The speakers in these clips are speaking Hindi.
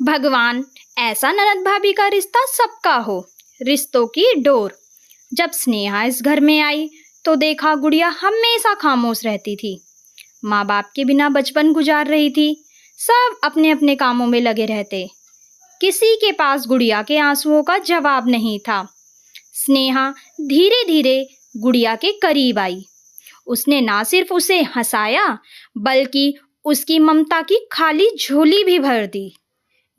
भगवान ऐसा ननद भाभी का रिश्ता सबका हो, रिश्तों की डोर। जब स्नेहा इस घर में आई तो देखा गुड़िया हमेशा खामोश रहती थी। माँ बाप के बिना बचपन गुजार रही थी। सब अपने अपने कामों में लगे रहते। किसी के पास गुड़िया के आंसुओं का जवाब नहीं था। स्नेहा धीरे धीरे गुड़िया के करीब आई। उसने ना सिर्फ उसे हंसाया बल्कि उसकी ममता की खाली झोली भी भर दी।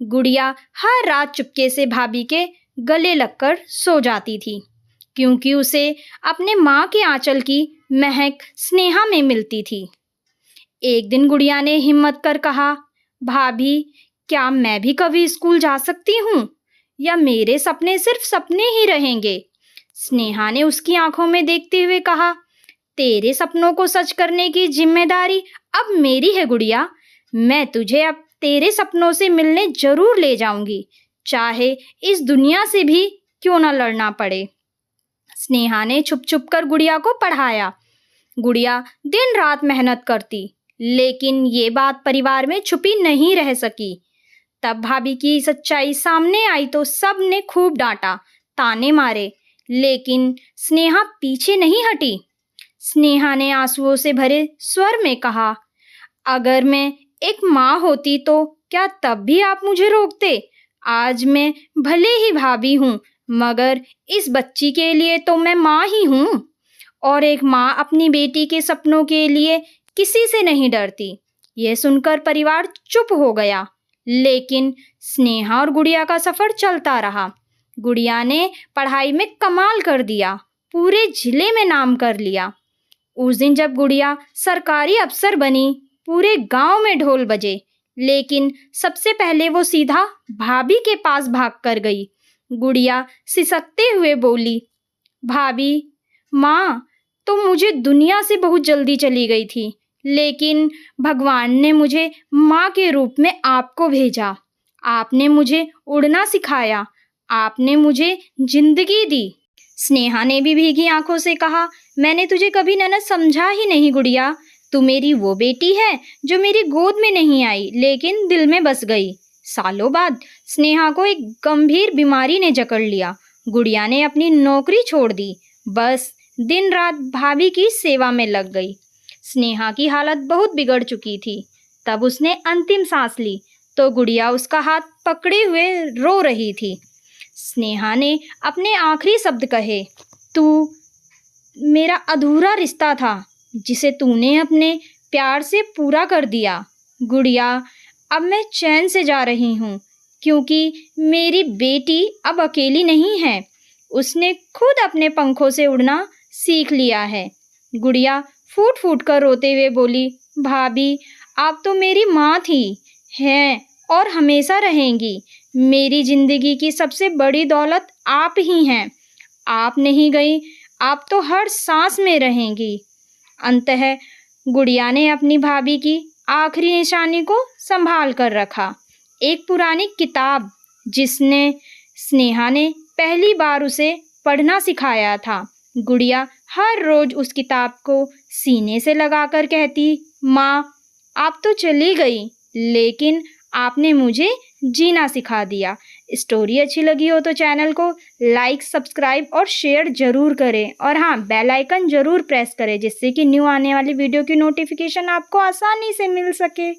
गुड़िया हर रात चुपके से भाभी के गले लगकर सो जाती थी, क्योंकि उसे अपने माँ के आंचल की महक स्नेहा में मिलती थी। एक दिन गुड़िया ने हिम्मत कर कहा, भाभी, क्या मैं भी कभी स्कूल जा सकती हूँ, या मेरे सपने सिर्फ सपने ही रहेंगे? स्नेहा ने उसकी आंखों में देखते हुए कहा, तेरे सपनों को सच करने की जिम्मेदारी अब मेरी है गुड़िया। मैं तुझे अब तेरे सपनों से मिलने जरूर ले जाऊंगी, चाहे इस दुनिया से भी क्यों ना लड़ना पड़े। स्नेहा ने छुप छुप कर गुड़िया को पढ़ाया। गुड़िया दिन रात मेहनत करती, लेकिन ये बात परिवार में छुपी नहीं रह सकी। तब भाभी की सच्चाई सामने आई तो सब ने खूब डांटा, ताने मारे, लेकिन स्नेहा पीछे नहीं हटी। स्नेहा ने आंसुओं से भरे स्वर में कहा, अगर मैं एक माँ होती तो क्या तब भी आप मुझे रोकते? आज मैं भले ही भाभी हूँ, मगर इस बच्ची के लिए तो मैं माँ ही हूँ। और एक माँ अपनी बेटी के सपनों के लिए किसी से नहीं डरती। यह सुनकर परिवार चुप हो गया, लेकिन स्नेहा और गुड़िया का सफर चलता रहा। गुड़िया ने पढ़ाई में कमाल कर दिया, पूरे जिले में नाम कर लिया। उस दिन जब गुड़िया सरकारी अफसर बनी, पूरे गांव में ढोल बजे, लेकिन सबसे पहले वो सीधा भाभी के पास भाग कर गई। गुड़िया सिसकते हुए बोली, भाभी, माँ तो मुझे दुनिया से बहुत जल्दी चली गई थी, लेकिन भगवान ने मुझे माँ के रूप में आपको भेजा। आपने मुझे उड़ना सिखाया, आपने मुझे जिंदगी दी। स्नेहा ने भी भीगी आंखों से कहा, मैंने तुझे कभी ननद समझा ही नहीं गुड़िया। तू मेरी वो बेटी है जो मेरी गोद में नहीं आई, लेकिन दिल में बस गई। सालों बाद स्नेहा को एक गंभीर बीमारी ने जकड़ लिया। गुड़िया ने अपनी नौकरी छोड़ दी, बस दिन रात भाभी की सेवा में लग गई। स्नेहा की हालत बहुत बिगड़ चुकी थी। तब उसने अंतिम सांस ली तो गुड़िया उसका हाथ पकड़े हुए रो रही थी। स्नेहा ने अपने आखिरी शब्द कहे, तू मेरा अधूरा रिश्ता था जिसे तूने अपने प्यार से पूरा कर दिया। गुड़िया, अब मैं चैन से जा रही हूँ, क्योंकि मेरी बेटी अब अकेली नहीं है। उसने खुद अपने पंखों से उड़ना सीख लिया है। गुड़िया फूट फूट कर रोते हुए बोली, भाभी, आप तो मेरी माँ थी, हैं और हमेशा रहेंगी। मेरी जिंदगी की सबसे बड़ी दौलत आप ही हैं। आप नहीं गई, आप तो हर सांस में रहेंगी। अंततः गुड़िया ने अपनी भाभी की आखिरी निशानी को संभाल कर रखा। एक पुरानी किताब जिसने स्नेहा ने पहली बार उसे पढ़ना सिखाया था। गुड़िया हर रोज उस किताब को सीने से लगाकर कहती, माँ, आप तो चली गई, लेकिन आपने मुझे जीना सिखा दिया। स्टोरी अच्छी लगी हो तो चैनल को लाइक, सब्सक्राइब और शेयर जरूर करें, और हाँ, बेल आइकन जरूर प्रेस करें, जिससे कि न्यू आने वाली वीडियो की नोटिफिकेशन आपको आसानी से मिल सके।